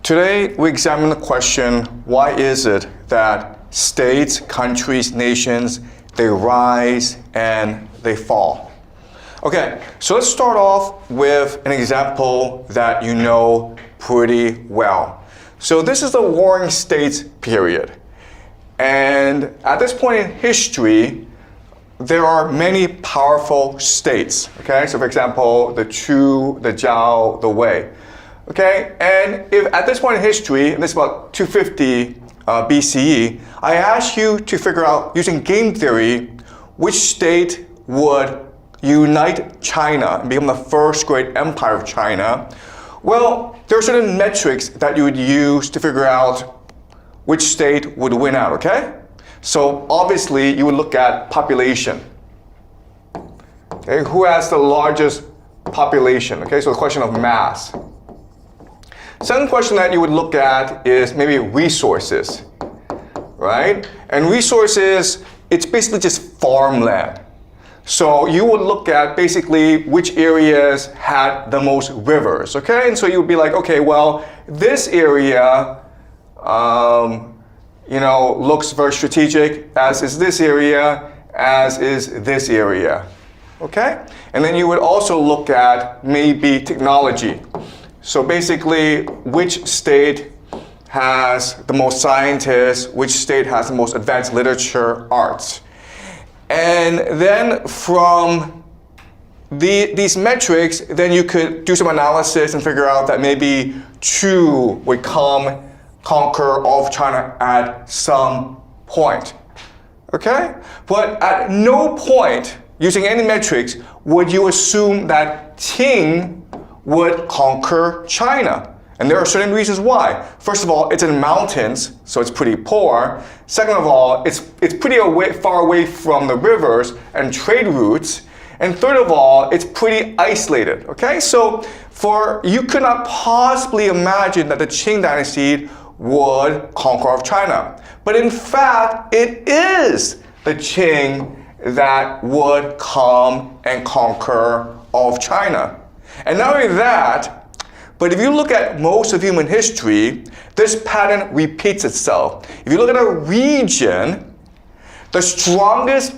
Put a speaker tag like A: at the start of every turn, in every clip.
A: Today, we examine the question, why is it that states, countries, nations, they rise and they fall? Okay, so let's start off with an example that you know pretty well. So this is the Warring States period. And at this point in history, there are many powerful states. Okay, so for example, the Chu, the Zhao, the Wei. Okay, and if at this point in history, and this is about 250 BCE, I ask you to figure out, using game theory, which state would unite China and become the first great empire of China. Well, there are certain metrics that you would use to figure out which state would win out, okay? So obviously, you would look at population. Okay, who has the largest population? Okay, so the question of mass. Second question that you would look at is maybe resources, right? And resources, it's basically just farmland. So you would look at basically which areas had the most rivers, okay? And so you would be like, okay, well, this area, looks very strategic, as is this area, as is this area, okay? And then you would also look at maybe technology. So basically, which state has the most scientists, which state has the most advanced literature, arts. And then from these metrics, then you could do some analysis and figure out that maybe Chu would conquer all of China at some point, okay? But at no point, using any metrics, would you assume that Qing would conquer China. And there are certain reasons why. First of all, it's in mountains, so it's pretty poor. Second of all, it's pretty far away from the rivers and trade routes. And third of all, it's pretty isolated, okay? So you could not possibly imagine that the Qing dynasty would conquer all of China. But in fact, it is the Qing that would come and conquer all of China. And not only that, but if you look at most of human history, this pattern repeats itself. If you look at a region, the strongest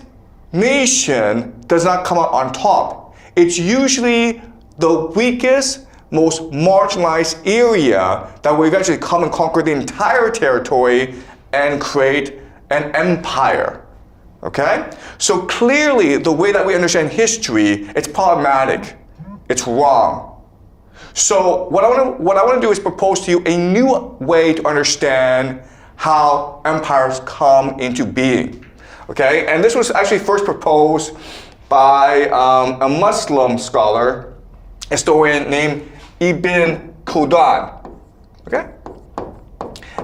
A: nation does not come out on top. It's usually the weakest, most marginalized area that will eventually come and conquer the entire territory and create an empire. Okay? So clearly, the way that we understand history, it's problematic. It's wrong. So what I want to do is propose to you a new way to understand how empires come into being. Okay, and this was actually first proposed by a Muslim scholar, historian named Ibn Khaldun. Okay,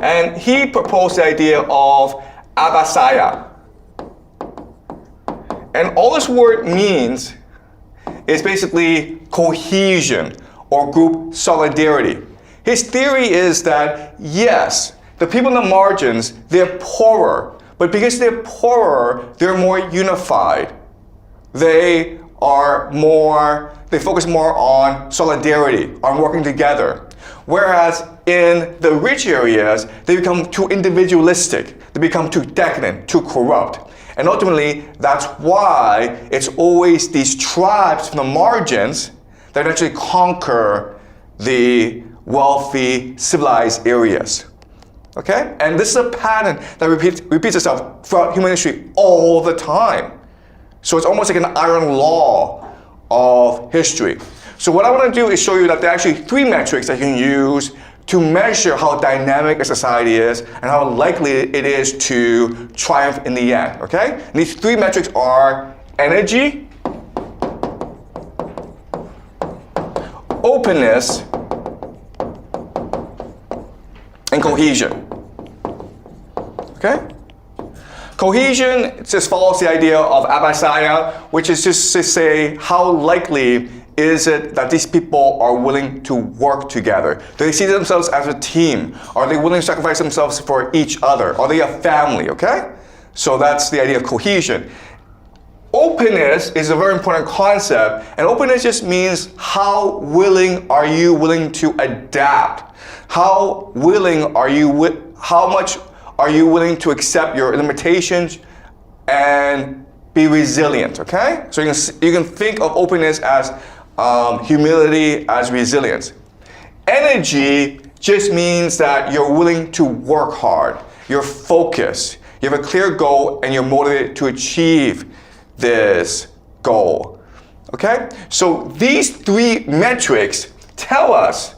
A: and he proposed the idea of Abbasiyya. And all this word means is basically cohesion or group solidarity. His theory is that, yes, the people in the margins, they're poorer, but because they're poorer, they're more unified. They focus more on solidarity, on working together. Whereas in the rich areas, they become too individualistic, they become too decadent, too corrupt. And ultimately, that's why it's always these tribes from the margins that actually conquer the wealthy, civilized areas. Okay? And this is a pattern that repeats itself throughout human history all the time. So it's almost like an iron law of history. So what I want to do is show you that there are actually three metrics that you can use to measure how dynamic a society is and how likely it is to triumph in the end, okay? And these three metrics are energy, openness, and cohesion, okay? Cohesion just follows the idea of Abbasiyya, which is just to say how likely is it that these people are willing to work together? Do they see themselves as a team? Are they willing to sacrifice themselves for each other? Are they a family, okay? So that's the idea of cohesion. openness is a very important concept, and openness just means how willing are you to adapt? How much are you willing to accept your limitations and be resilient, okay? So you can think of openness as humility, as resilience. Energy just means that you're willing to work hard, you're focused, you have a clear goal, and you're motivated to achieve this goal, okay? So these three metrics tell us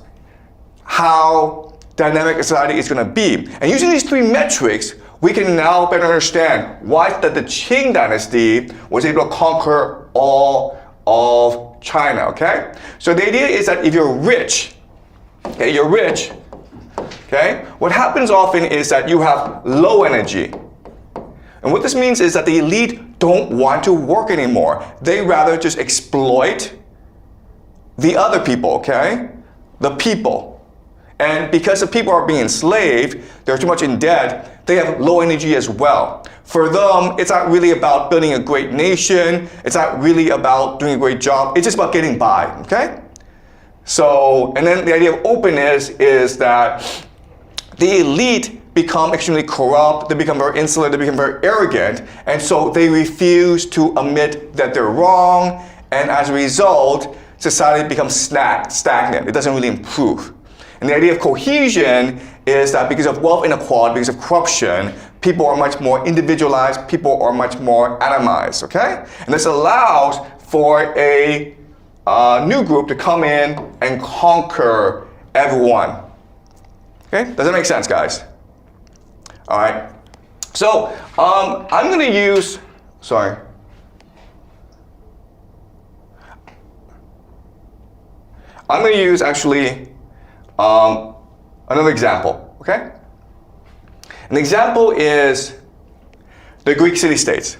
A: how dynamic a society is going to be. And using these three metrics, we can now better understand why that the Qing dynasty was able to conquer all of China, okay? So the idea is that if you're rich, okay, okay, what happens often is that you have low energy. And what this means is that the elite don't want to work anymore. They rather just exploit the other people, okay? The people. And because the people are being enslaved, they're too much in debt, they have low energy as well. For them, it's not really about building a great nation, it's not really about doing a great job, it's just about getting by, okay? So, and then the idea of openness is that the elite become extremely corrupt, they become very insolent, they become very arrogant, and so they refuse to admit that they're wrong, and as a result, society becomes stagnant, it doesn't really improve. And the idea of cohesion is that because of wealth inequality, because of corruption, people are much more individualized, people are much more atomized, okay? And this allows for a new group to come in and conquer everyone. Okay, does that make sense, guys? All right, so I'm gonna use, actually another example, okay? An example is the Greek city-states.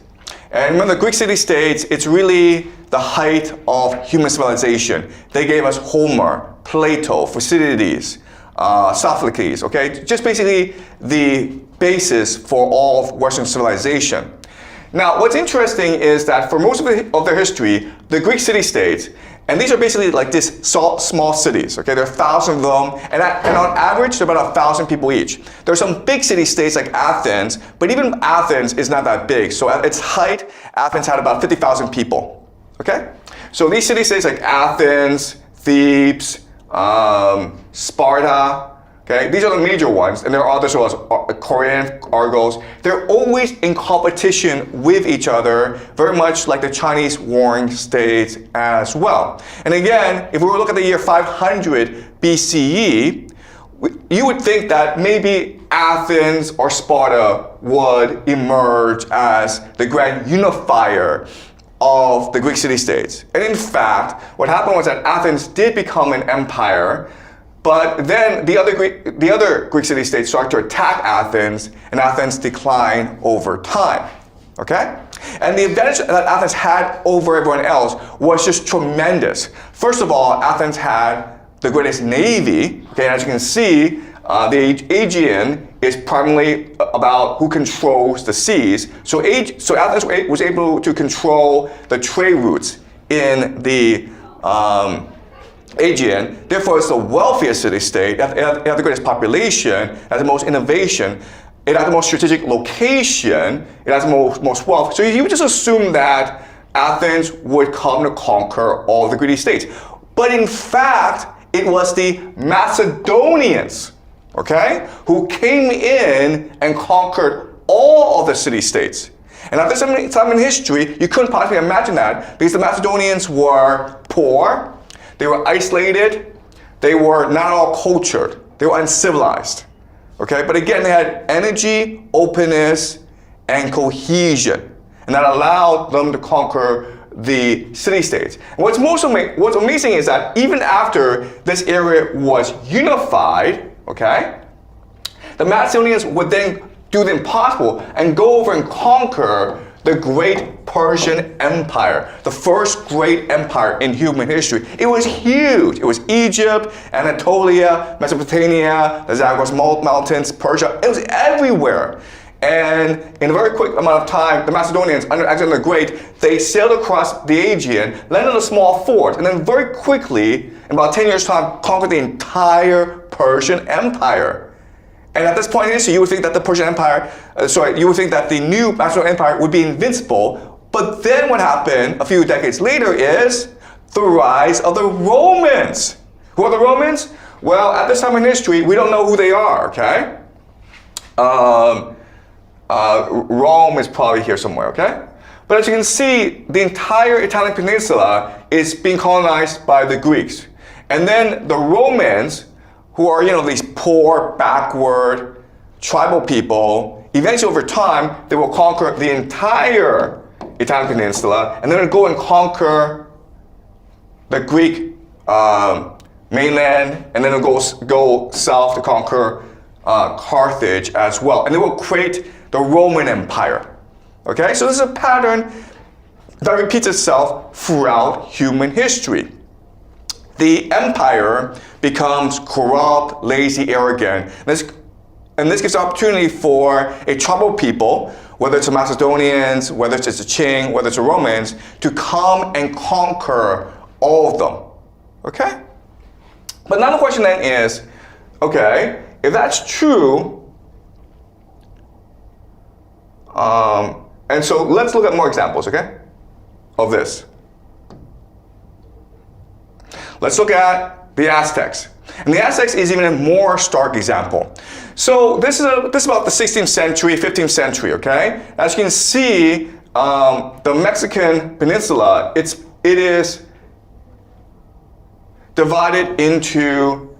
A: And remember, the Greek city-states, it's really the height of human civilization. They gave us Homer, Plato, Thucydides, Sophocles, okay? Just basically the basis for all of Western civilization. Now, what's interesting is that for most of their history, the Greek city-states, and these are basically like these small cities, okay? There are thousands of them, and on average, there are about 1,000 people each. There are some big city-states like Athens, but even Athens is not that big. So at its height, Athens had about 50,000 people, okay? So these city-states like Athens, Thebes, Sparta, okay? These are the major ones, and there are others as well as Corinth, Argos. They're always in competition with each other, very much like the Chinese warring states as well. And again, if we were to look at the year 500 BCE, you would think that maybe Athens or Sparta would emerge as the grand unifier of the Greek city-states. And in fact, what happened was that Athens did become an empire, but then the other Greek city-states started to attack Athens, and Athens declined over time, okay? And the advantage that Athens had over everyone else was just tremendous. First of all, Athens had the greatest navy, okay? As you can see, the Aegean is primarily about who controls the seas. So Athens was able to control the trade routes in the Aegean. Therefore, it's the wealthiest city-state. It had the greatest population, it had the most innovation, it had the most strategic location, it has the most wealth. So you would just assume that Athens would come to conquer all the Greek states. But in fact, it was the Macedonians, okay, who came in and conquered all of the city-states. And at this time in history, you couldn't possibly imagine that because the Macedonians were poor, they were isolated, they were not all cultured, they were uncivilized, okay? But again, they had energy, openness, and cohesion, and that allowed them to conquer the city-states. And what's amazing is that even after this area was unified, okay, the Macedonians would then do the impossible and go over and conquer the great Persian Empire, the first great empire in human history. It was huge. It was Egypt, Anatolia, Mesopotamia, the Zagros Mountains, Persia. It was everywhere. And in a very quick amount of time, the Macedonians, under Alexander the Great, they sailed across the Aegean, landed in a small fort, and then very quickly, in about 10 years' time, conquered the entire Persian Empire. And at this point in history, you would think that the Persian Empire, you would think that the new Macedonian Empire would be invincible. But then what happened a few decades later is the rise of the Romans. Who are the Romans? Well, at this time in history, we don't know who they are, okay? Rome is probably here somewhere, okay? But as you can see, the entire Italian peninsula is being colonized by the Greeks. And then the Romans, who are, these poor, backward, tribal people, eventually over time, they will conquer the entire Italian peninsula, and then go and conquer the Greek mainland, and then go south to conquer Carthage as well. And they will create the Roman Empire. Okay, so this is a pattern that repeats itself throughout human history. The empire becomes corrupt, lazy, arrogant. And this gives opportunity for a tribal people, whether it's the Macedonians, whether it's the Qing, whether it's the Romans, to come and conquer all of them. Okay? But now the question then is, okay, if that's true, and so let's look at more examples, okay, of this. Let's look at the Aztecs. And the Aztecs is even a more stark example. So this is about the 16th century, 15th century, okay? As you can see, the Mexican peninsula, it is divided into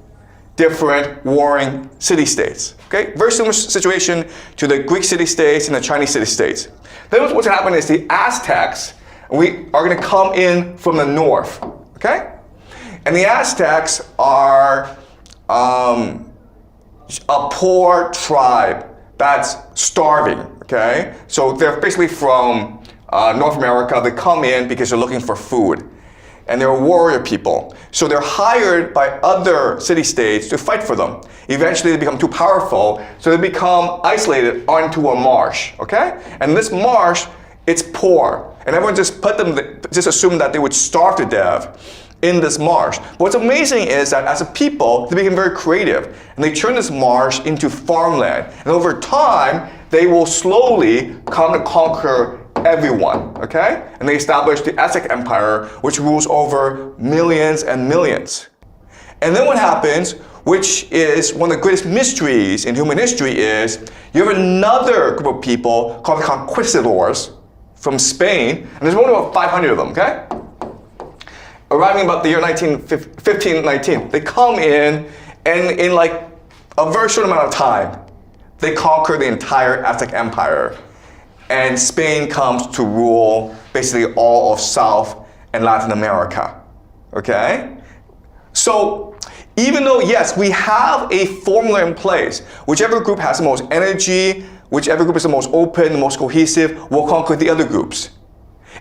A: different warring city-states, okay? Very similar situation to the Greek city-states and the Chinese city-states. Then what's happening is the Aztecs, we are gonna come in from the north, okay? And the Aztecs are a poor tribe that's starving, okay? So they're basically from North America. They come in because they're looking for food. And they're warrior people. So they're hired by other city-states to fight for them. Eventually they become too powerful, so they become isolated onto a marsh, okay? And this marsh, it's poor. And everyone just assumed that they would starve to death in this marsh. But what's amazing is that as a people, they became very creative. And they turn this marsh into farmland. And over time, they will slowly come to conquer everyone, okay? And they established the Aztec Empire, which rules over millions and millions. And then what happens, which is one of the greatest mysteries in human history, is you have another group of people called the Conquistadors from Spain, and there's only about 500 of them, okay? Arriving about the year 1519, they come in, and in like a very short amount of time, they conquer the entire Aztec Empire. And Spain comes to rule basically all of South and Latin America, okay? So even though, yes, we have a formula in place, whichever group has the most energy, whichever group is the most open, the most cohesive, will conquer the other groups.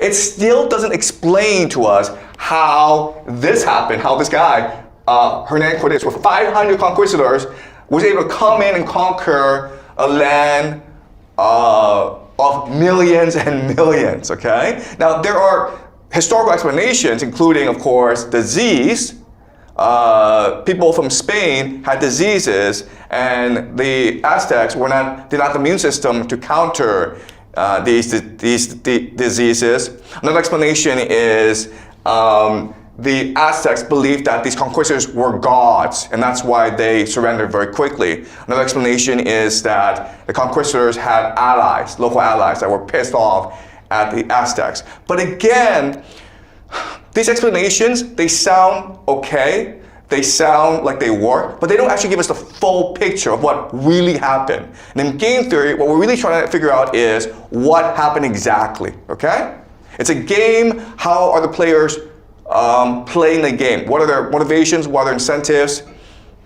A: It still doesn't explain to us how this happened, how this guy, Hernan Cortés, with 500 conquistadors, was able to come in and conquer a land of millions and millions, okay? Now, there are historical explanations, including, of course, disease. People from Spain had diseases, and the Aztecs did not have the immune system to counter these diseases. Another explanation is the Aztecs believed that these conquistadors were gods, and that's why they surrendered very quickly. Another explanation is that the conquistadors had allies, local allies, that were pissed off at the Aztecs. But again, these explanations, they sound okay, they sound like they work, but they don't actually give us the full picture of what really happened. And in game theory, what we're really trying to figure out is what happened exactly, okay? It's a game. How are the players playing the game? What are their motivations? What are their incentives?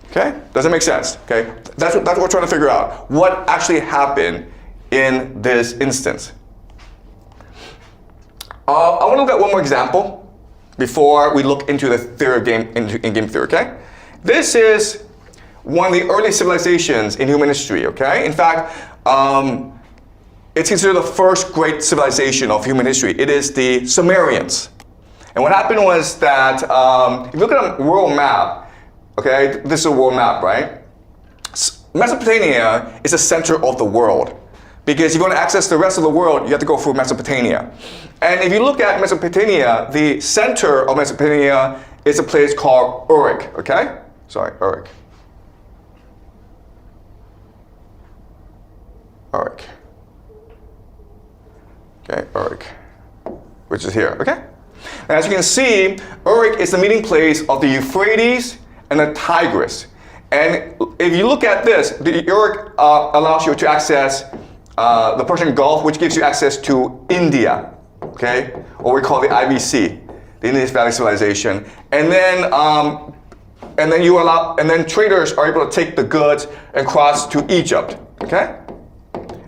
A: Okay? Does that make sense? Okay? That's what we're trying to figure out. What actually happened in this instance? I want to look at one more example before we look into the theory of game theory, okay? This is one of the early civilizations in human history, okay? In fact, it's considered the first great civilization of human history. It is the Sumerians. And what happened was that, if you look at a world map, okay, this is a world map, right? Mesopotamia is the center of the world. Because if you want to access the rest of the world, you have to go through Mesopotamia. And if you look at Mesopotamia, the center of Mesopotamia is a place called Uruk, okay? Sorry, Uruk. Uruk. Okay, Uruk, which is here, okay? And as you can see, Uruk is the meeting place of the Euphrates and the Tigris. And if you look at this, the Uruk allows you to access the Persian Gulf, which gives you access to India, okay? Or we call the IVC, the Indus Valley Civilization. And then traders are able to take the goods and cross to Egypt, okay?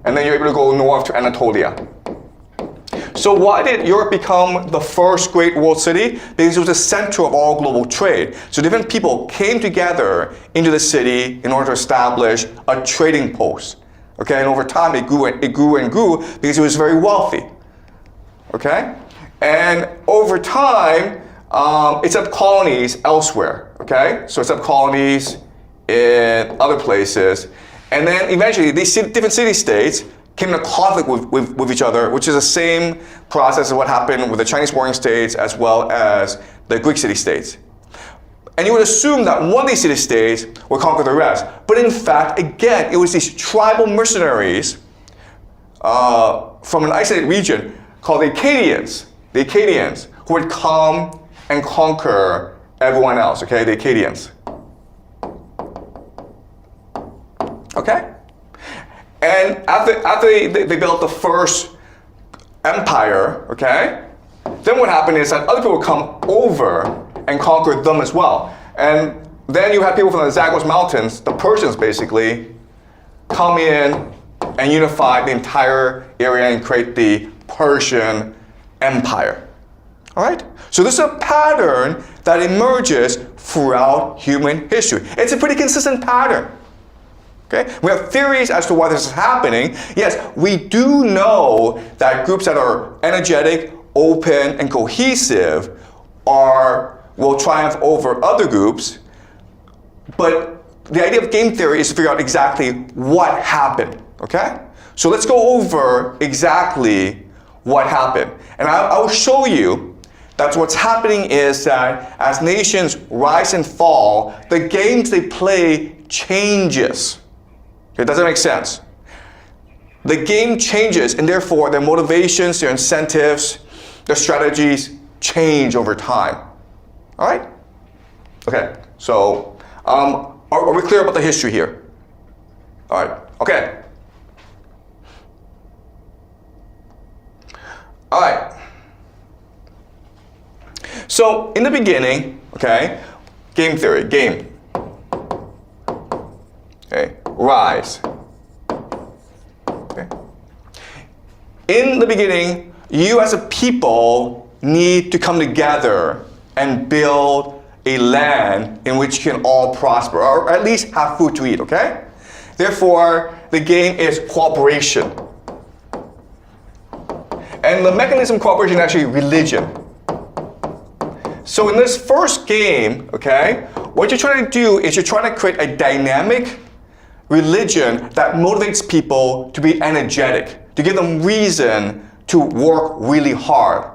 A: And then you're able to go north to Anatolia. So why did Europe become the first great world city? Because it was the center of all global trade. So different people came together into the city in order to establish a trading post. Okay, and over time it grew and grew because it was very wealthy. Okay, and over time it set up colonies elsewhere. Okay, so it set up colonies in other places, and then eventually these different city-states came into conflict with each other, which is the same process as what happened with the Chinese warring states as well as the Greek city-states. And you would assume that one of these city-states would conquer the rest. But in fact, again, it was these tribal mercenaries from an isolated region called the Akkadians, who would come and conquer everyone else, okay, the Akkadians. Okay? And after they built the first empire, okay, then what happened is that other people would come over and conquer them as well. And then you have people from the Zagros Mountains, the Persians basically, come in and unify the entire area and create the Persian Empire. All right? So this is a pattern that emerges throughout human history. It's a pretty consistent pattern. Okay? We have theories as to why this is happening. Yes, we do know that groups that are energetic, open, and cohesive will triumph over other groups, but the idea of game theory is to figure out exactly what happened, okay? So let's go over exactly what happened. And I will show you that what's happening is that as nations rise and fall, the games they play changes. Okay, does that make sense? The game changes, and therefore their motivations, their incentives, their strategies change over time. All right? Okay, so are we clear about the history here? All right, okay. All right. So in the beginning, okay, game theory, game. Okay, rise. Okay. In the beginning, you as a people need to come together and build a land in which you can all prosper, or at least have food to eat, okay? Therefore, the game is cooperation. And the mechanism of cooperation is actually religion. So in this first game, okay, what you're trying to do is you're trying to create a dynamic religion that motivates people to be energetic, to give them reason to work really hard.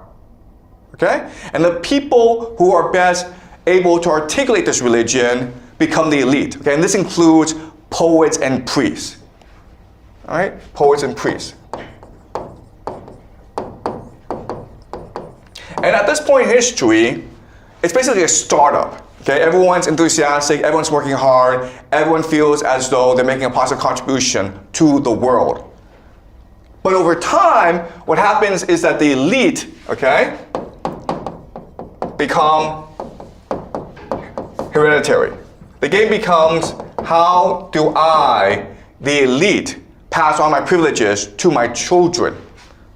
A: Okay? And the people who are best able to articulate this religion become the elite. Okay? And this includes poets and priests. All right? Poets and priests. And at this point in history, it's basically a startup. Okay? Everyone's enthusiastic, everyone's working hard, everyone feels as though they're making a positive contribution to the world. But over time, what happens is that the elite, okay, become hereditary. The game becomes, how do I, the elite, pass on my privileges to my children?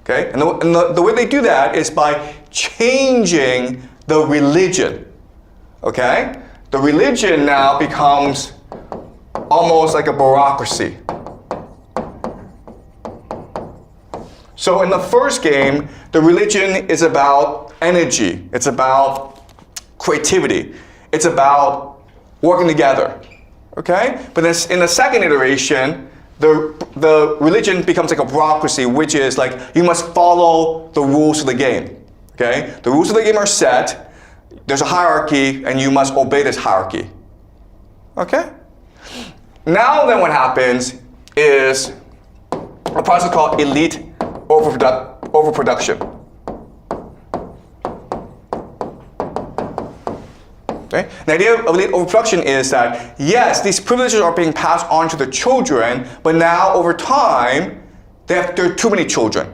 A: Okay? And the way they do that is by changing the religion. Okay? The religion now becomes almost like a bureaucracy. So in the first game, the religion is about energy. It's about creativity. It's about working together. Okay? But in the second iteration, the religion becomes like a bureaucracy, which is like you must follow the rules of the game. Okay? The rules of the game are set. There's a hierarchy, and you must obey this hierarchy. Okay? Now then what happens is a process called elite overproduction. Okay? The idea of elite overproduction is that, yes, these privileges are being passed on to the children, but now over time, there are too many children.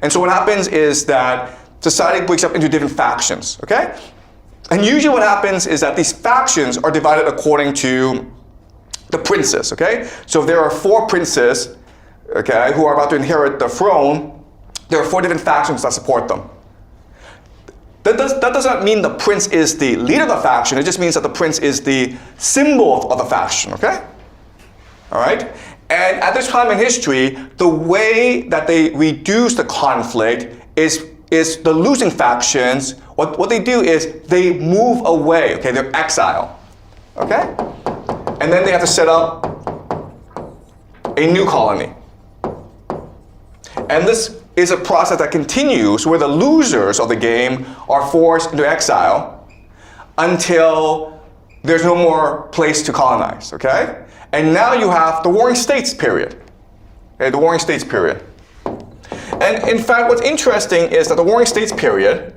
A: And so what happens is that society breaks up into different factions. Okay? And usually what happens is that these factions are divided according to the princes. Okay? So if there are 4 princes, okay, who are about to inherit the throne, there are 4 different factions that support them. That does not mean the prince is the leader of the faction. It just means that the prince is the symbol of the faction, okay? All right? And at this time in history, the way that they reduce the conflict is the losing factions, what they do is they move away, okay? They're exile, okay? And then they have to set up a new colony. And this is a process that continues where the losers of the game are forced into exile until there's no more place to colonize, okay? And now you have the Warring States period, okay, the Warring States period. And in fact, what's interesting is that the Warring States period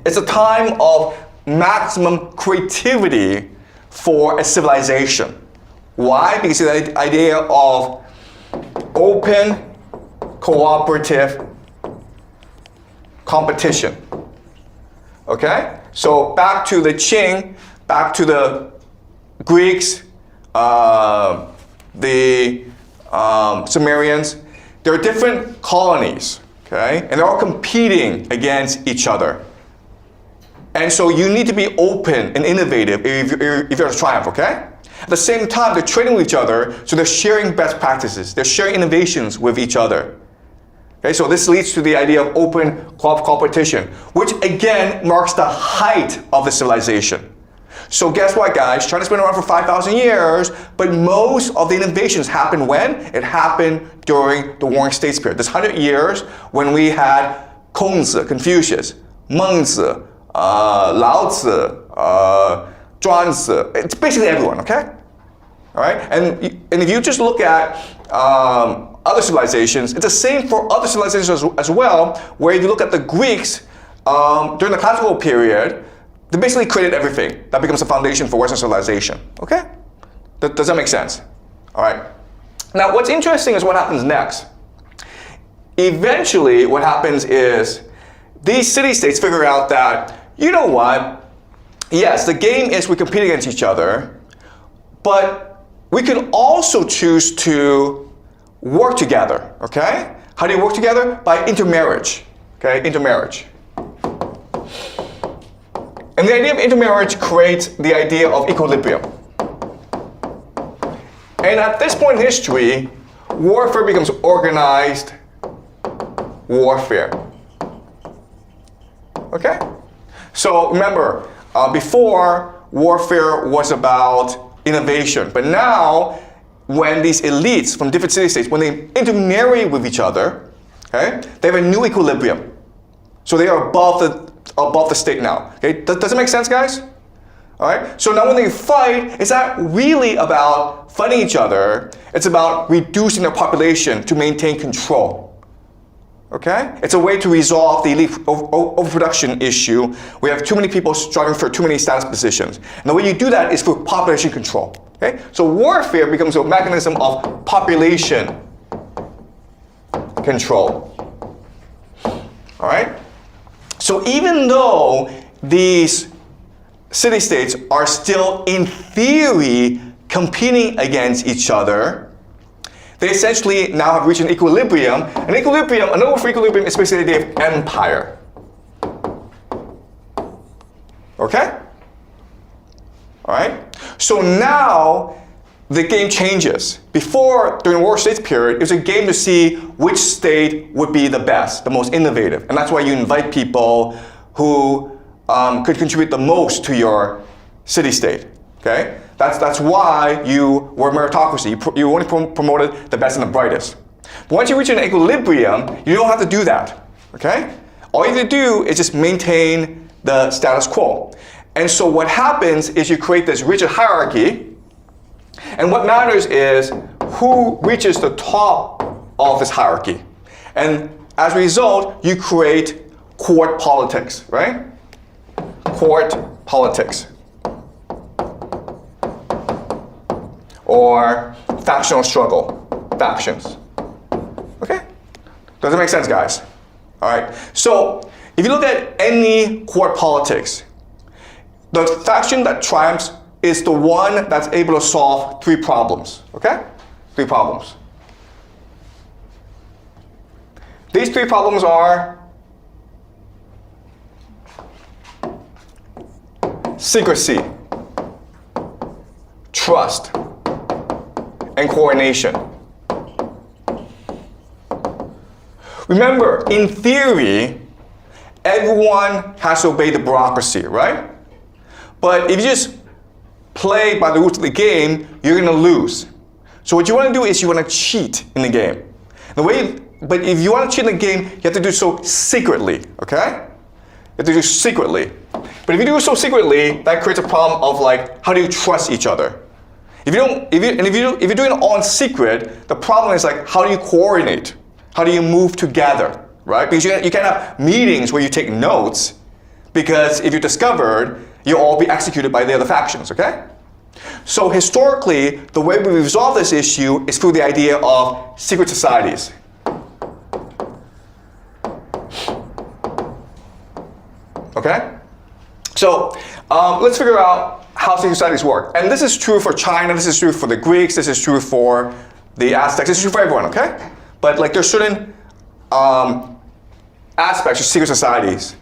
A: is a time of maximum creativity for a civilization. Why? Because the idea of open, cooperative competition. Okay? So back to the Qing, back to the Greeks, the Sumerians, there are different colonies, okay? And they're all competing against each other. And so you need to be open and innovative if you're to triumph, okay? At the same time, they're trading with each other, so they're sharing best practices. They're sharing innovations with each other. Okay, so this leads to the idea of open competition, which again marks the height of the civilization. So guess what, guys? China's been around for 5,000 years, but most of the innovations happened when? It happened during the Warring States period. This 100 years when we had Kongzi, Confucius, Mengzi, Laozi, Zhuangzi. It's basically everyone, okay? All right? And if you just look at other civilizations, it's the same for other civilizations as well, where if you look at the Greeks, during the classical period, they basically created everything. That becomes the foundation for Western civilization, okay? Does that make sense? All right. Now, what's interesting is what happens next. Eventually, what happens is these city-states figure out that, you know what? Yes, the game is we compete against each other, but we can also choose to work together, okay? How do you work together? By intermarriage, okay? Intermarriage. And the idea of intermarriage creates the idea of equilibrium. And at this point in history, warfare becomes organized warfare. Okay? So remember, before, warfare was about innovation. But now, when these elites from different city-states, when they intermarry with each other, okay, they have a new equilibrium. So they are above the state now. Okay? Does it make sense, guys? All right? So now when they fight, it's not really about fighting each other. It's about reducing their population to maintain control. Okay? It's a way to resolve the elite overproduction issue. We have too many people striving for too many status positions. And the way you do that is through population control. Okay? So warfare becomes a mechanism of population control. All right? So even though these city-states are still, in theory, competing against each other, they essentially now have reached an equilibrium. An equilibrium, another word for equilibrium is basically the idea of empire. Okay? All right? So now, the game changes. Before, during the War of States period, it was a game to see which state would be the best, the most innovative. And that's why you invite people who could contribute the most to your city-state, okay? That's why you were meritocracy. You only promoted the best and the brightest. But once you reach an equilibrium, you don't have to do that, okay? All you have to do is just maintain the status quo. And so what happens is you create this rigid hierarchy, and what matters is who reaches the top of this hierarchy. And as a result, you create court politics, right? Court politics. Or factional struggle, factions. Okay? Does it make sense, guys? All right. So if you look at any court politics, the faction that triumphs is the one that's able to solve 3 problems. Okay? 3 problems. These 3 problems are secrecy, trust, and coordination. Remember, in theory, everyone has to obey the bureaucracy, right? But if you just play by the rules of the game, you're going to lose. So what you want to do is you want to cheat in the game. But if you want to cheat in the game, you have to do so secretly, okay? You have to do secretly. But if you do so secretly, that creates a problem of like, how do you trust each other? If you're doing it all in secret, the problem is like, how do you coordinate? How do you move together, right? Because you can't have meetings where you take notes, because if you're discovered, you'll all be executed by the other factions, okay? So historically, the way we resolve this issue is through the idea of secret societies. Okay? So let's figure out how secret societies work. And this is true for China, this is true for the Greeks, this is true for the Aztecs, this is true for everyone, okay? But like there's certain aspects of secret societies.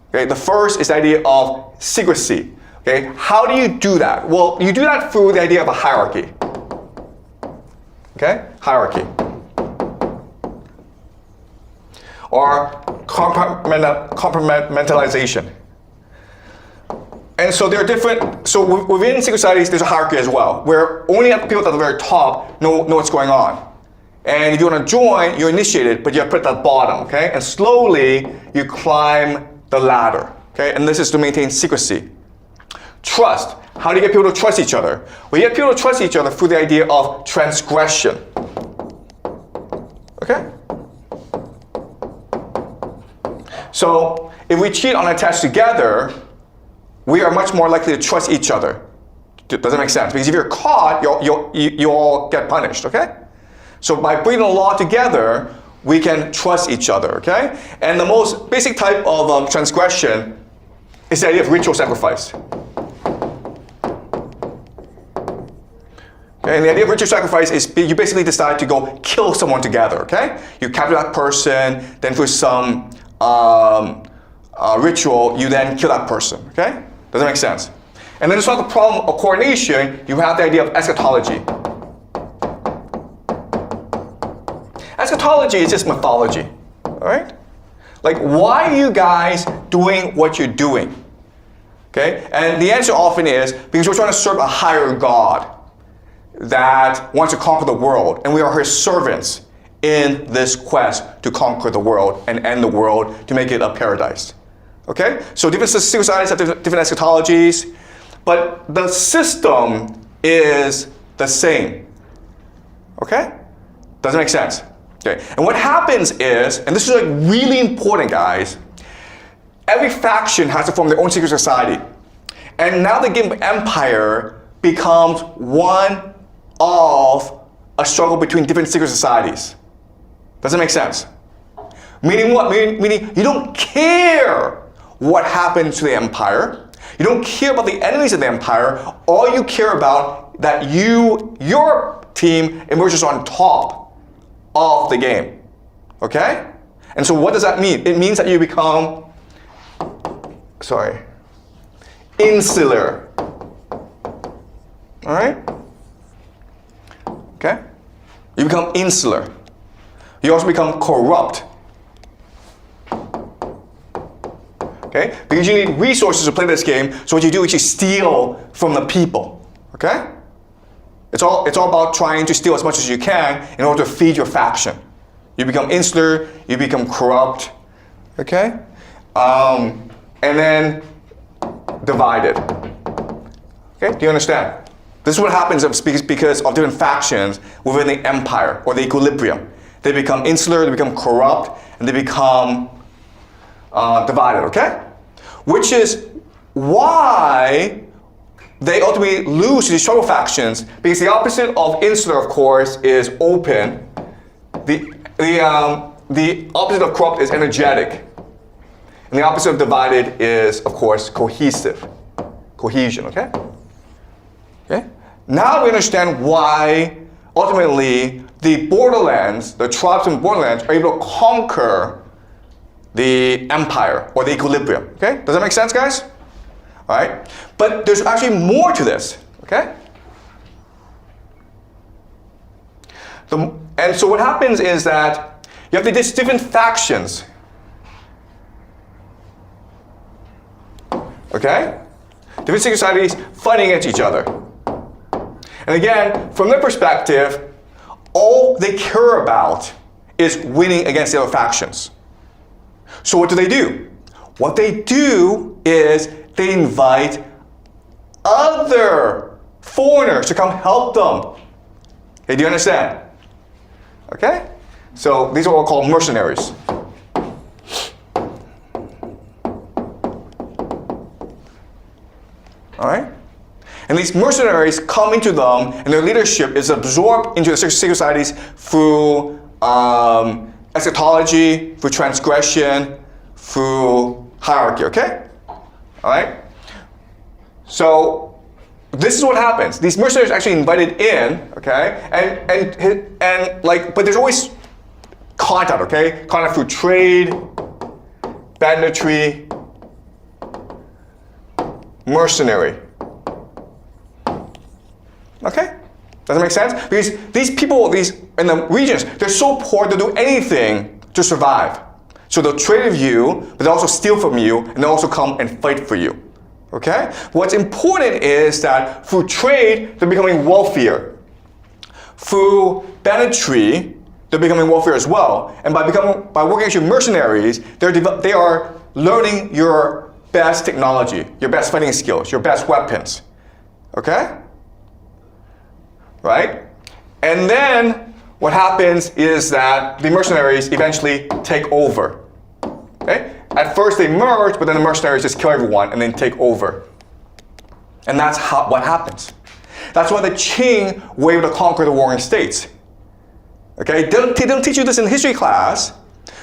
A: Okay? The first is the idea of secrecy. Okay? How do you do that? Well, you do that through the idea of a hierarchy. Okay? Hierarchy. Or compartmentalization. And so there are different, so within secret societies, there's a hierarchy as well, where only the people at the very top know what's going on. And if you want to join, you're initiated, but you have to put it at the bottom, okay? And slowly, you climb the ladder, okay? And this is to maintain secrecy. Trust. How do you get people to trust each other? Well, you get people to trust each other through the idea of transgression. Okay? So, if we cheat on a test together, we are much more likely to trust each other. Does that make sense? Because if you're caught, you all get punished, okay? So by bringing the law together, we can trust each other, okay? And the most basic type of transgression is the idea of ritual sacrifice. Okay, and the idea of ritual sacrifice is you basically decide to go kill someone together, okay? You capture that person, then through some ritual, you then kill that person, okay? Does that make sense? And then to solve the problem of coordination, you have the idea of eschatology. Eschatology is just mythology, all right? Like, why are you guys doing what you're doing? Okay? And the answer often is because we're trying to serve a higher God that wants to conquer the world, and we are his servants in this quest to conquer the world and end the world to make it a paradise. Okay? So different societies have different eschatologies, but the system is the same. Okay? Does it make sense? Okay. And what happens is, and this is like really important, guys, every faction has to form their own secret society. And now the game of Empire becomes one of a struggle between different secret societies. Does it make sense? Meaning what? Meaning you don't care what happens to the Empire. You don't care about the enemies of the Empire. All you care about that your team emerges on top of the game, okay? And so what does that mean? It means that you become, insular, all right? Okay? You become insular. You also become corrupt. Okay? Because you need resources to play this game, so what you do is you steal from the people. Okay? It's all about trying to steal as much as you can in order to feed your faction. You become insular, you become corrupt. Okay? And then divided. Okay? Do you understand? This is what happens because of different factions within the empire or the equilibrium. They become insular, they become corrupt, and they become divided, okay? Which is why they ultimately lose to these trouble factions, because the opposite of insular, of course, is open. The opposite of corrupt is energetic. And the opposite of divided is, of course, cohesive. Cohesion, okay? Okay? Now we understand why, ultimately, the borderlands, the tribes in borderlands, are able to conquer the empire or the equilibrium. Okay? Does that make sense, guys? All right? But there's actually more to this. Okay? And so what happens is that you have these different factions. Okay? Different secret societies fighting against each other. And again, from their perspective, all they care about is winning against the other factions. So what do? What they do is they invite other foreigners to come help them. Okay, do you understand? Okay? So these are what are called mercenaries. All right? And these mercenaries come into them, and their leadership is absorbed into the secret societies through eschatology, through transgression, through hierarchy, okay? All right? So this is what happens. These mercenaries are actually invited in, okay? And but there's always contact, okay? Contact through trade, banditry, mercenary. Okay? Does that make sense? Because these people, these in the regions, they're so poor they'll do anything to survive. So they'll trade with you, but they'll also steal from you, and they'll also come and fight for you. Okay? What's important is that through trade, they're becoming wealthier. Through banditry, they're becoming wealthier as well. And by working as your mercenaries, they are learning your best technology, your best fighting skills, your best weapons. Okay? Right? And then what happens is that the mercenaries eventually take over. Okay? At first they merge, but then the mercenaries just kill everyone and then take over. And that's what happens. That's why the Qing were able to conquer the warring states. Okay? They don't teach you this in history class,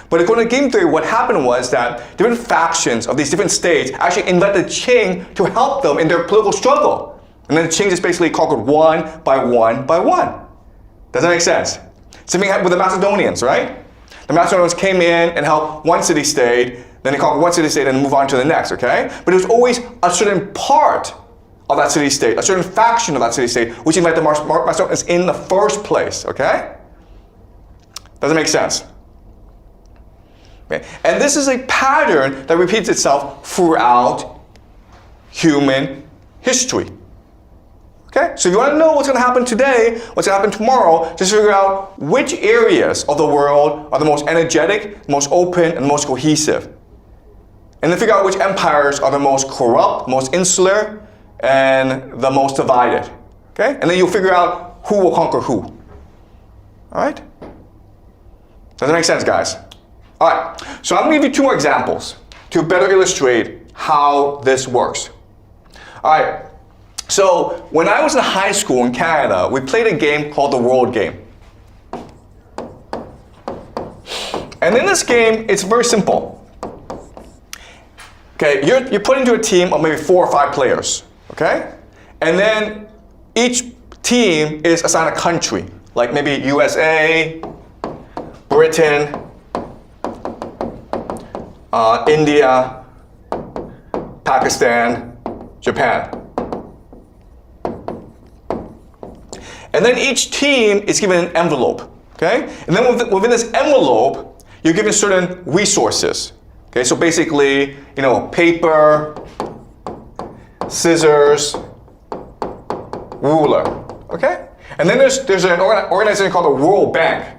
A: but according to game theory, what happened was that different factions of these different states actually invited the Qing to help them in their political struggle. And then the Qing just basically conquered one by one by one. Does that make sense? Same thing happened with the Macedonians, right? The Macedonians came in and helped one city-state, then they conquered one city-state and move on to the next, okay? But it was always a certain part of that city-state, a certain faction of that city-state, which invited the Macedonians in the first place, okay? Does it make sense? Okay. And this is a pattern that repeats itself throughout human history. Okay? So if you want to know what's going to happen today, what's going to happen tomorrow, just figure out which areas of the world are the most energetic, most open, and most cohesive. And then figure out which empires are the most corrupt, most insular, and the most divided. Okay? And then you'll figure out who will conquer who. All right? Does that make sense, guys? All right. So I'm going to give you two more examples to better illustrate how this works. All right. So when I was in high school in Canada, we played a game called the World Game. And in this game, it's very simple. Okay, you're put into a team of maybe 4 or 5 players, okay? And then each team is assigned a country, like maybe USA, Britain, India, Pakistan, Japan. And then each team is given an envelope, okay? And then within this envelope, you're given certain resources, okay? So basically, paper, scissors, ruler, okay? And then there's an organization called the World Bank.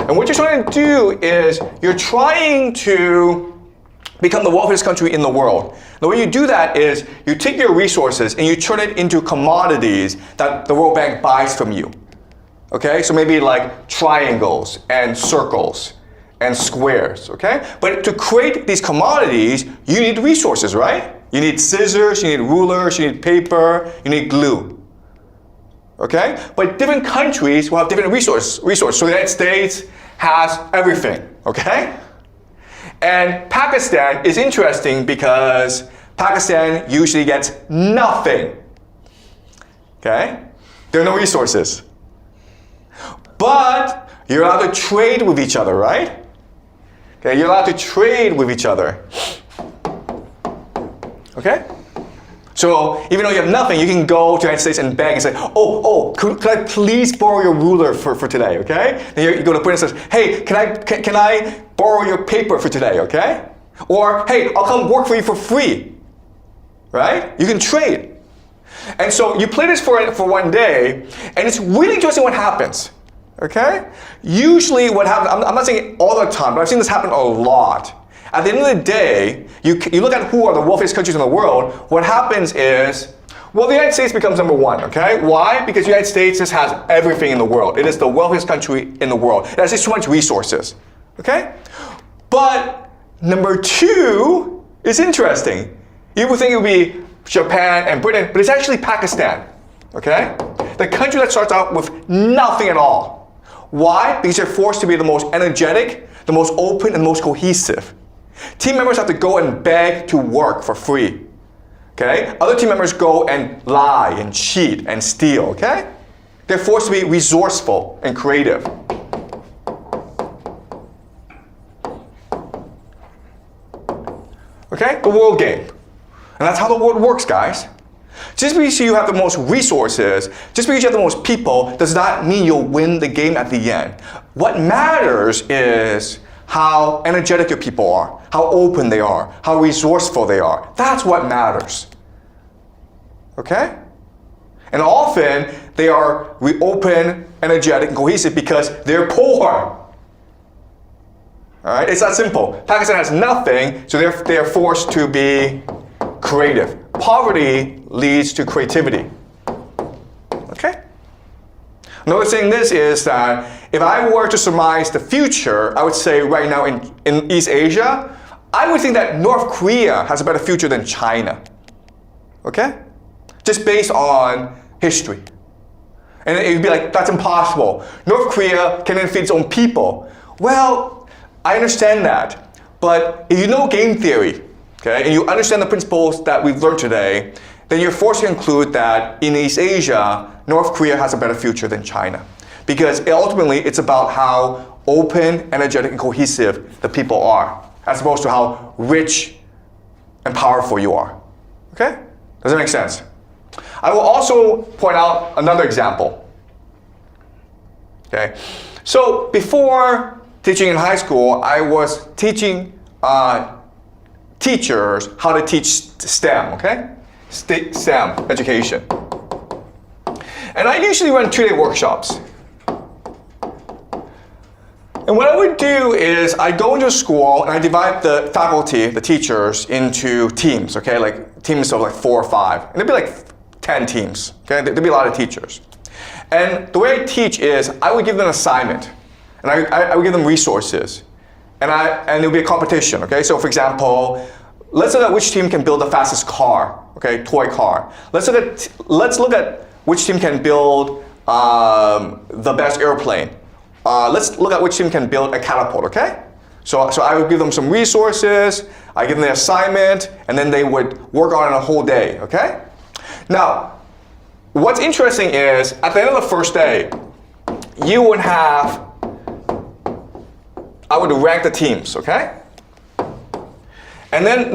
A: And what you're trying to do is you're trying to become the wealthiest country in the world. The way you do that is you take your resources and you turn it into commodities that the World Bank buys from you. Okay? So maybe like triangles and circles and squares, okay? But to create these commodities, you need resources, right? You need scissors, you need rulers, you need paper, you need glue. Okay? But different countries will have different resources. So the United States has everything, okay? And Pakistan is interesting because Pakistan usually gets nothing. Okay? There are no resources. But you're allowed to trade with each other, right? Okay, you're allowed to trade with each other. Okay? So even though you have nothing, you can go to the United States and beg and say, could I please borrow your ruler for today, okay? Then you go to the printer and says, hey, can I borrow your paper for today, okay? Or, hey, I'll come work for you for free, right? You can trade. And so you play this for one day, and it's really interesting what happens, okay? Usually what happens, I'm not saying it all the time, but I've seen this happen a lot. At the end of the day, you look at who are the wealthiest countries in the world, what happens is, well, the United States becomes number one, okay? Why? Because the United States just has everything in the world. It is the wealthiest country in the world. It has just so much resources, okay? But number two is interesting. You would think it would be Japan and Britain, but it's actually Pakistan, okay? The country that starts out with nothing at all. Why? Because they're forced to be the most energetic, the most open, and the most cohesive. Team members have to go and beg to work for free. Okay? Other team members go and lie and cheat and steal, okay? They're forced to be resourceful and creative. Okay? The world game. And that's how the world works, guys. Just because you have the most resources, just because you have the most people, does not mean you'll win the game at the end. What matters is how energetic your people are, how open they are, how resourceful they are. That's what matters. Okay? And often, they are open, energetic, and cohesive because they're poor. All right? It's that simple. Pakistan has nothing, so they're forced to be creative. Poverty leads to creativity. Okay? Another thing this is that if I were to surmise the future, I would say right now in East Asia, I would think that North Korea has a better future than China. Okay? Just based on history. And it would be like, that's impossible. North Korea can feed its own people. Well, I understand that. But if you know game theory, okay, and you understand the principles that we've learned today, then you're forced to conclude that in East Asia, North Korea has a better future than China. Because ultimately, it's about how open, energetic, and cohesive the people are, as opposed to how rich and powerful you are. Okay? Does that make sense? I will also point out another example. Okay? So before teaching in high school, I was teaching teachers how to teach STEM, okay? STEM education. And I usually run 2-day workshops. And what I would do is I go into a school and I divide the faculty, the teachers, into teams, okay? Like teams of like 4 or 5. And there'd be like 10 teams, okay? There'd be a lot of teachers. And the way I teach is I would give them an assignment. And I would give them resources. And it would be a competition, okay? So for example, let's look at which team can build the fastest car, okay? Toy car. Let's look at which team can build the best airplane. Let's look at which team can build a catapult, okay? So I would give them some resources, I give them the assignment, and then they would work on it a whole day, okay? Now, what's interesting is, at the end of the first day, I would rank the teams, okay? And then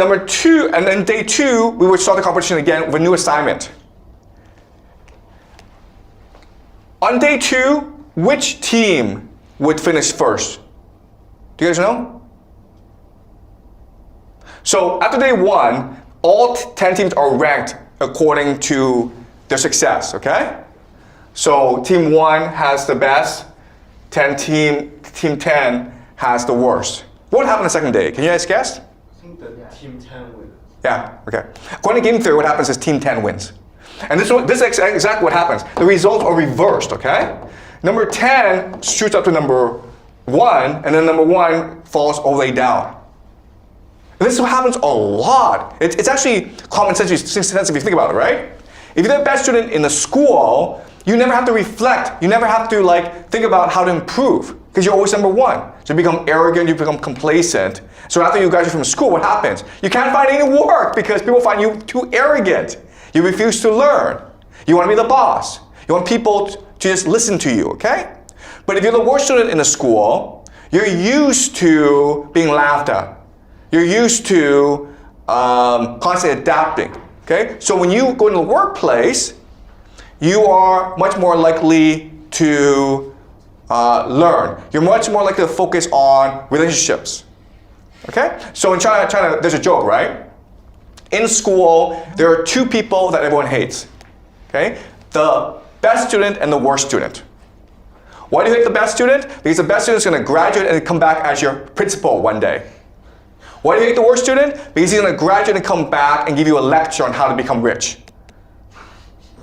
A: day 2, we would start the competition again with a new assignment. On day 2, which team would finish first? Do you guys know? So after day 1, all 10 teams are ranked according to their success, okay? So team 1 has the best, team 10 has the worst. What would happen the second day? Can you guys guess?
B: I think that team 10 wins.
A: Yeah, okay. According to game theory, what happens is team 10 wins. And this is exactly what happens. The results are reversed, okay? Number 10 shoots up to number 1, and then number 1 falls all the way down. And this is what happens a lot. It's actually common sense if you think about it, right? If you're the best student in the school, you never have to reflect. You never have to think about how to improve because you're always number 1. So you become arrogant, you become complacent. So after you graduate from school, what happens? You can't find any work because people find you too arrogant. You refuse to learn. You want to be the boss. You want people to just listen to you, okay? But if you're the worst student in the school, you're used to being laughed at. You're used to constantly adapting, okay? So when you go into the workplace, you are much more likely to learn. You're much more likely to focus on relationships, okay? So in China, there's a joke, right? In school, there are 2 people that everyone hates, okay? The best student and the worst student. Why do you hate the best student? Because the best student is going to graduate and come back as your principal one day. Why do you hate the worst student? Because he's going to graduate and come back and give you a lecture on how to become rich.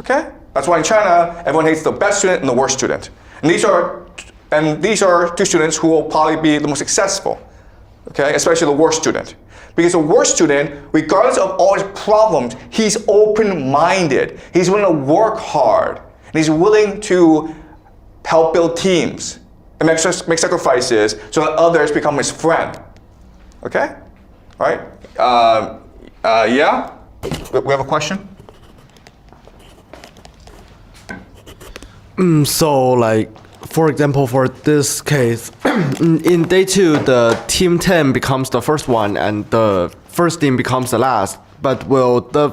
A: Okay? That's why in China, everyone hates the best student and the worst student. And these are 2 students who will probably be the most successful. Okay? Especially the worst student. Because the worst student, regardless of all his problems, he's open-minded. He's willing to work hard. And he's willing to help build teams and make sacrifices so that others become his friend. Okay? All right? Yeah? We have a question?
C: So for example, for this case, in day 2, the team 10 becomes the first one and the first team becomes the last. But will the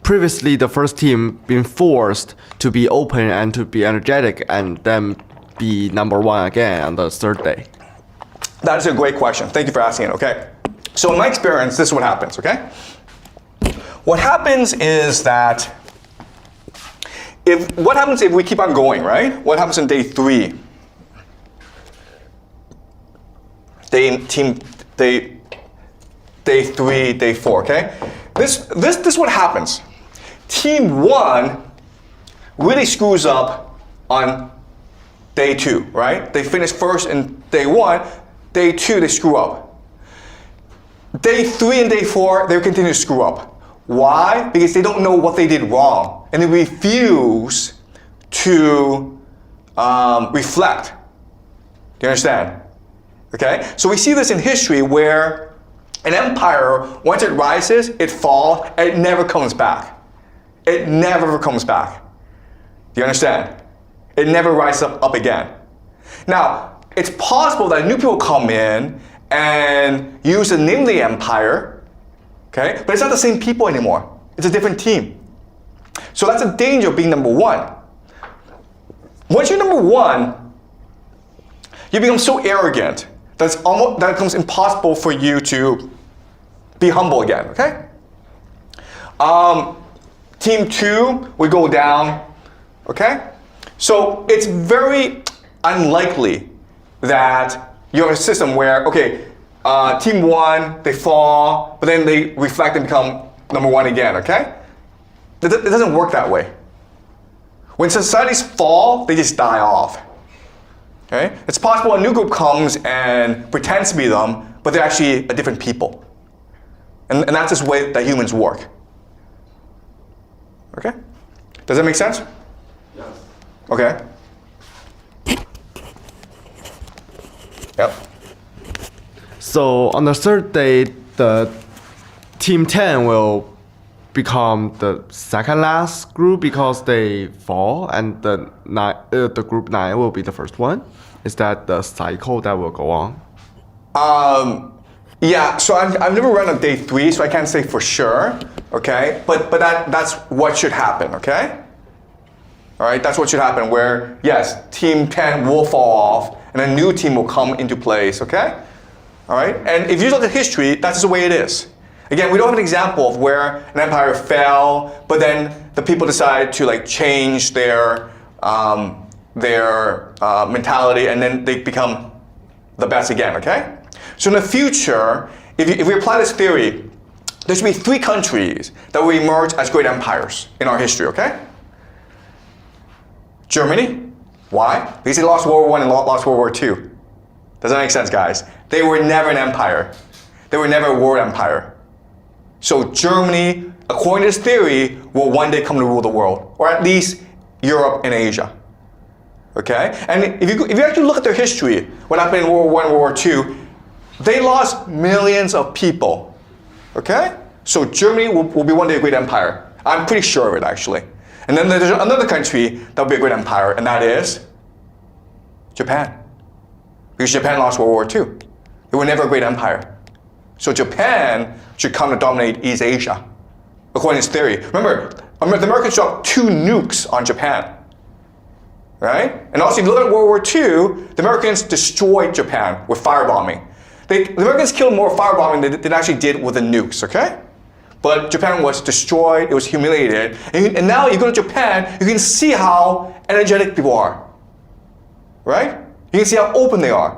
C: previously the first team been forced to be open and to be energetic and then be number 1 again on the third day?
A: That is a great question. Thank you for asking it, okay? So in my experience, this is what happens, okay? What happens is that what happens if we keep on going, right? What happens in day 3? Day 3, day 4, okay? This is what happens. Team 1 really screws up on day 2, right? They finish first in day 1. Day 2, they screw up. Day 3 and day 4, they continue to screw up. Why? Because they don't know what they did wrong. And they refuse to reflect. Do you understand? Okay? So we see this in history where an empire, once it rises, it falls, and it never comes back. It never comes back. Do you understand? It never rises up again. Now, it's possible that new people come in and use the name of the empire, okay? But it's not the same people anymore. It's a different team. So that's a danger of being number 1. Once you're number 1, you become so arrogant that it becomes impossible for you to be humble again, okay? Team 2 would go down, okay? So it's very unlikely that you have a system where, okay, team 1, they fall, but then they reflect and become number 1 again, okay? It doesn't work that way. When societies fall, they just die off. Okay? It's possible a new group comes and pretends to be them, but they're actually a different people. And that's just the way that humans work. Okay? Does that make sense?
B: Yes.
A: Okay. Yep.
C: So on the third day, the team 10 will become the second last group because they fall, and the group 9 will be the first one. Is that the cycle that will go on?
A: Yeah, so I've never run on day 3, so I can't say for sure, okay? But that's what should happen, okay? All right, that's what should happen. Where yes, Team 10 will fall off, and a new team will come into place. Okay. All right, and if you look at history, that's the way it is. Again, we don't have an example of where an empire fell, but then the people decided to like change their mentality, and then they become the best again. Okay. So in the future, if we apply this theory, there should be 3 countries that will emerge as great empires in our history. Okay. Germany. Why? Because they lost World War I and lost World War II. Does that make sense, guys? They were never an empire. They were never a world empire. So Germany, according to this theory, will one day come to rule the world, or at least Europe and Asia. Okay? And if you actually look at their history, what happened in World War I and World War II, they lost millions of people. Okay? So Germany will be one day a great empire. I'm pretty sure of it, actually. And then there's another country that will be a great empire, and that is Japan. Because Japan lost World War II. They were never a great empire. So Japan should come to dominate East Asia, according to this theory. Remember, the Americans dropped 2 nukes on Japan. Right? And also, if you look at World War II, the Americans destroyed Japan with firebombing. The Americans killed more firebombing than they actually did with the nukes, okay? But Japan was destroyed, it was humiliated. And now you go to Japan, you can see how energetic people are. Right? You can see how open they are.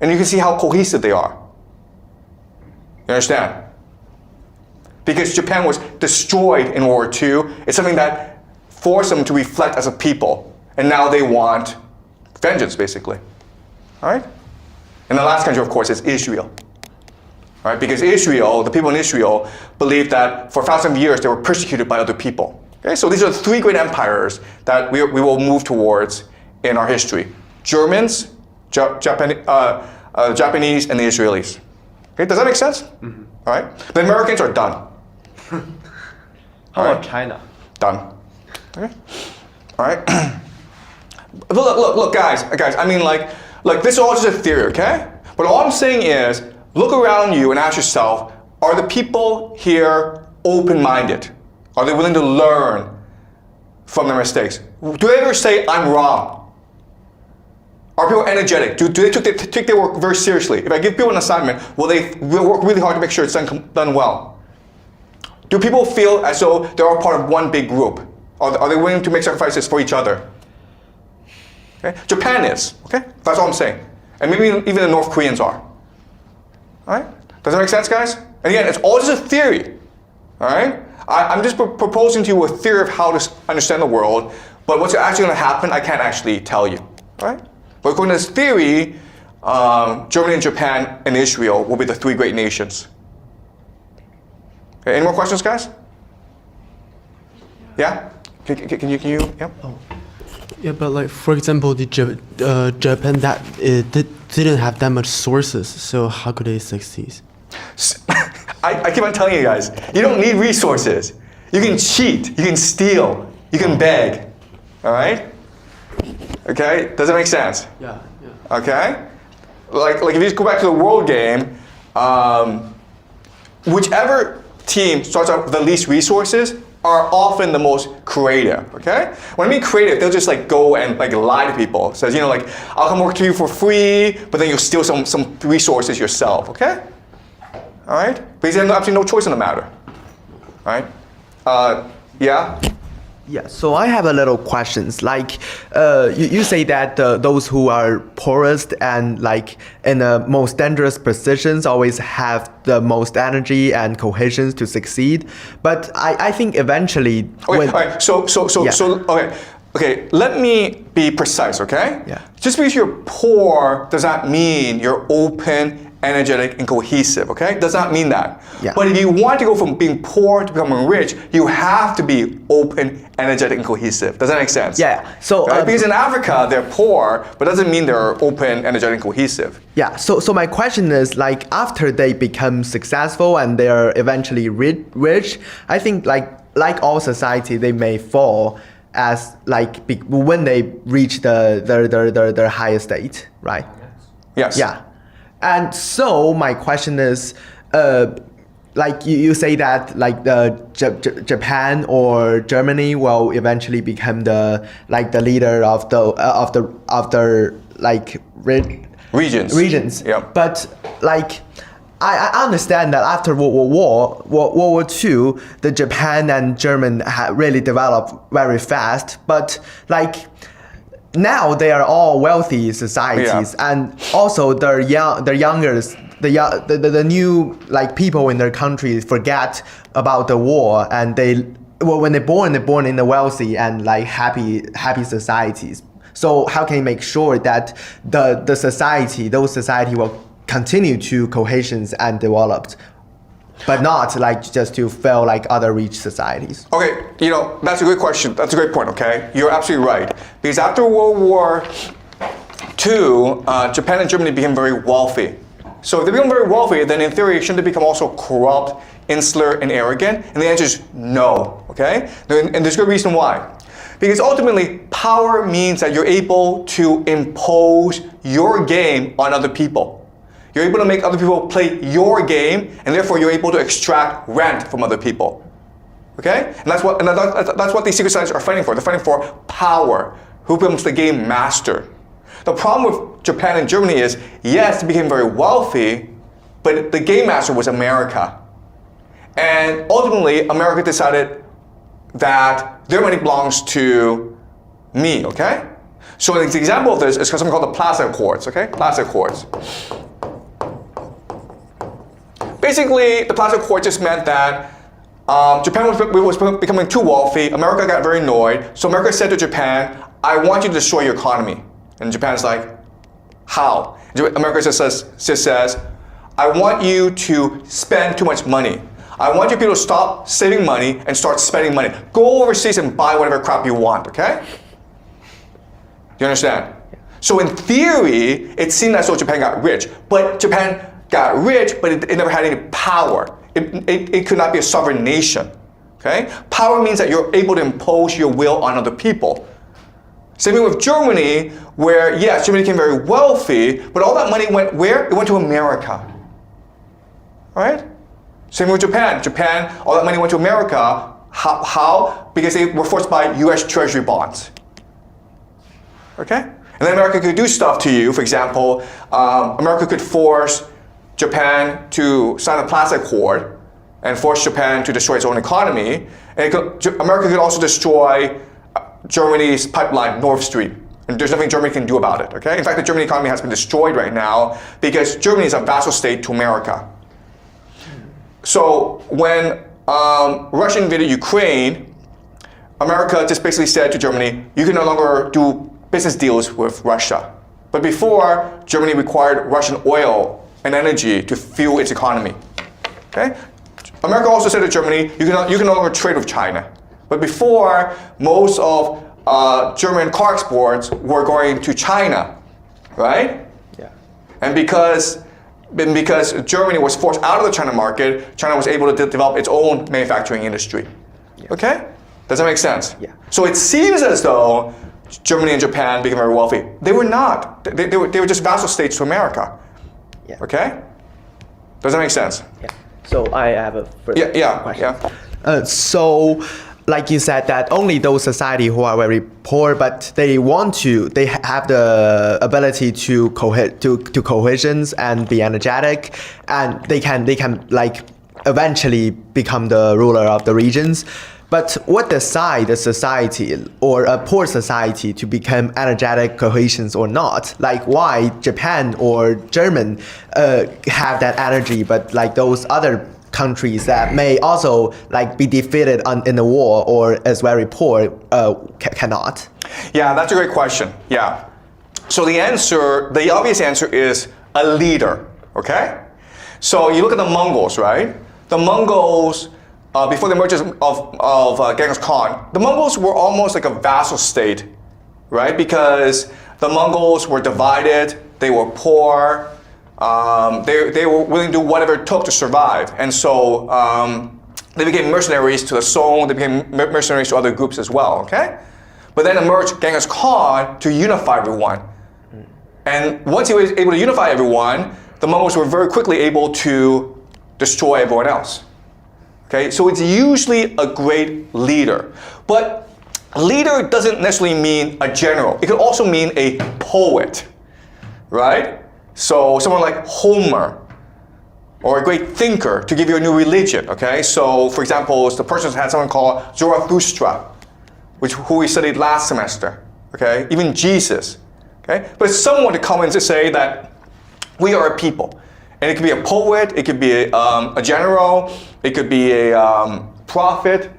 A: And you can see how cohesive they are. You understand? Because Japan was destroyed in World War II, it's something that forced them to reflect as a people. And now they want vengeance, basically. All right? And the last country, of course, is Israel. All right? Because Israel, the people in Israel, believed that for thousands of years they were persecuted by other people. Okay? So these are the 3 great empires that we will move towards in our history. Germans, Japanese, and the Israelis. Okay, does that make sense? Mm-hmm. All right. The Americans are done.
C: How about China?
A: Done. Okay. All right. But look, guys. I mean, like, this is all just a theory, okay? But all I'm saying is, look around you and ask yourself: are the people here open-minded? Are they willing to learn from their mistakes? Do they ever say, "I'm wrong"? Are people energetic? Do they take their work very seriously? If I give people an assignment, will they work really hard to make sure it's done well? Do people feel as though they're all part of one big group? Are they willing to make sacrifices for each other? Okay? Japan is, okay? That's all I'm saying. And maybe even the North Koreans are. All right? Does that make sense, guys? And again, it's all just a theory. All right? I'm just proposing to you a theory of how to understand the world, but what's actually going to happen, I can't actually tell you. All right? But according to this theory, Germany and Japan and Israel will be the 3 great nations. Okay, any more questions, guys? Yeah? Can you? Yeah.
D: Oh. Yeah, but like for example, the Japan that didn't have that much sources, so how could they succeed?
A: I keep on telling you guys, you don't need resources. You can cheat, you can steal, you can beg. All right? Okay, does that make sense?
D: Yeah.
A: Okay? Like if you just go back to the world game, whichever team starts out with the least resources are often the most creative, okay? When I mean creative, they'll just like go and like lie to people. Says, like, I'll come work to you for free, but then you'll steal some resources yourself, okay? All right? Because you have absolutely no choice in the matter. All right? Yeah?
E: Yeah, so I have a little questions. Like, you say that those who are poorest and like in the most dangerous positions always have the most energy and cohesion to succeed. But I think eventually,
A: Okay, all right. So okay. Let me be precise. Okay.
E: Yeah.
A: Just because you're poor does not mean you're open, energetic, and cohesive. Okay. Does not mean that.
E: Yeah.
A: But if you want to go from being poor to becoming rich, you have to be open, energetic, and cohesive. Does that make sense?
E: Yeah. So
A: Right? Because in Africa they're poor, but doesn't mean they're open, energetic, and cohesive.
E: yeah. So my question is like after they become successful and they're eventually rich, I think like all society they may fall as when they reach their higher state, right?
A: Yes.
E: Yeah. And so my question is, like you say that like the Japan or Germany will eventually become the leader of the like
A: Regions. Yeah.
E: But like I understand that after World War II, the Japan and German really developed very fast. But like now they are all wealthy societies, and also the new like people in their country forget about the war, and when they're born in the wealthy and like happy societies. So how can you make sure that those society will continue to cohesions and developed, but not like just to fail like other rich societies?
A: Okay, that's a good question. That's a great point, okay? You're absolutely right. Because after World War II, Japan and Germany became very wealthy. So if they become very wealthy, then in theory, shouldn't they become also corrupt, insular, and arrogant? And the answer is no, okay? And there's a good reason why. Because ultimately, power means that you're able to impose your game on other people. You're able to make other people play your game, and therefore you're able to extract rent from other people. Okay? And that's what these secret societies are fighting for. They're fighting for power. Who becomes the game master? The problem with Japan and Germany is, yes, they became very wealthy, but the game master was America. And ultimately, America decided that their money belongs to me, okay? So an example of this is something called the Plaza Accords, okay? Plaza Accords. Basically, the Plaza Accords just meant that Japan was becoming too wealthy. America got very annoyed. So America said to Japan, I want you to destroy your economy. And Japan's like, how? America just says, I want you to spend too much money. I want you people to stop saving money and start spending money. Go overseas and buy whatever crap you want, okay? You understand? So in theory, it seemed as though Japan got rich. But Japan got rich, but it never had any power. It could not be a sovereign nation, okay? Power means that you're able to impose your will on other people. Same thing with Germany, where yes, Germany became very wealthy, but all that money went where? It went to America, right? Same with Japan. Japan, all that money went to America. How? Because they were forced by US Treasury bonds. Okay? And then America could do stuff to you. For example, America could force Japan to sign the Plaza Accord and force Japan to destroy its own economy. And America could also destroy Germany's pipeline, Nord Stream. And there's nothing Germany can do about it. Okay? In fact, the German economy has been destroyed right now because Germany is a vassal state to America. So when Russia invaded Ukraine, America just basically said to Germany, you can no longer do business deals with Russia. But before, Germany required Russian oil and energy to fuel its economy. Okay? America also said to Germany, you can no longer trade with China. But before, most of German car exports were going to China, right?
E: Yeah.
A: And because Germany was forced out of the China market, China was able to develop its own manufacturing industry. Yeah. Okay? Does that make sense?
E: Yeah.
A: So it seems as though Germany and Japan became very wealthy. They were not. They were just vassal states to America.
E: Yeah.
A: Okay? Does that make sense?
E: Yeah. So I have a further question.
A: Yeah.
E: So, like you said, that only those society who are very poor, but they have the ability to cohesions and be energetic, and they can like eventually become the ruler of the regions. But what decide a society or a poor society to become energetic, cohesions or not? Like why Japan or German have that energy, but like those other countries that may also like be defeated in the war or is very poor cannot?
A: Yeah, that's a great question. Yeah. So the obvious answer is a leader. Okay. So you look at the Mongols, right? The Mongols. Before the emergence of Genghis Khan, the Mongols were almost like a vassal state, right? Because the Mongols were divided, they were poor, they were willing to do whatever it took to survive. And so they became mercenaries to the Song, they became mercenaries to other groups as well, okay? But then emerged Genghis Khan to unify everyone. And once he was able to unify everyone, the Mongols were very quickly able to destroy everyone else. Okay, so it's usually a great leader. But leader doesn't necessarily mean a general. It could also mean a poet, right? So someone like Homer, or a great thinker to give you a new religion, okay? So for example, the person had someone called Zarathustra, who we studied last semester, okay? Even Jesus, okay? But it's someone to come and to say that we are a people. And it could be a poet, it could be a general, it could be a prophet,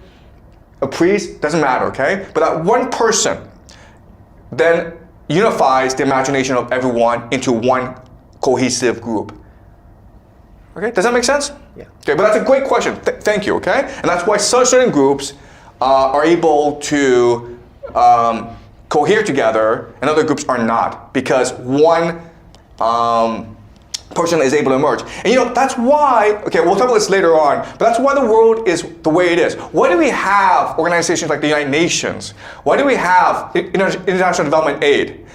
A: a priest, doesn't matter, okay? But that one person then unifies the imagination of everyone into one cohesive group. Okay, does that make sense?
E: Yeah.
A: Okay, but that's a great question. Thank you, okay? And that's why certain groups are able to cohere together and other groups are not, because one person is able to emerge. And you know, that's why, okay, we'll talk about this later on, but that's why the world is the way it is. Why do we have organizations like the United Nations? Why do we have international development aid?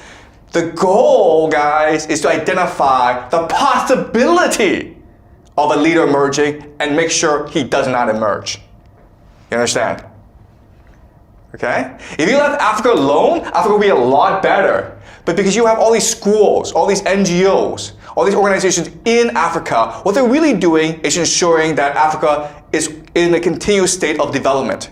A: The goal, guys, is to identify the possibility of a leader emerging and make sure he does not emerge. You understand? Okay? If you left Africa alone, Africa would be a lot better. But because you have all these schools, all these NGOs, all these organizations in Africa, what they're really doing is ensuring that Africa is in a continuous state of development.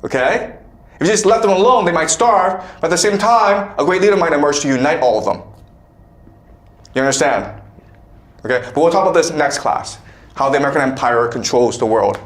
A: Okay? If you just left them alone, they might starve, but at the same time, a great leader might emerge to unite all of them. You understand? Okay, but we'll talk about this next class, how the American Empire controls the world.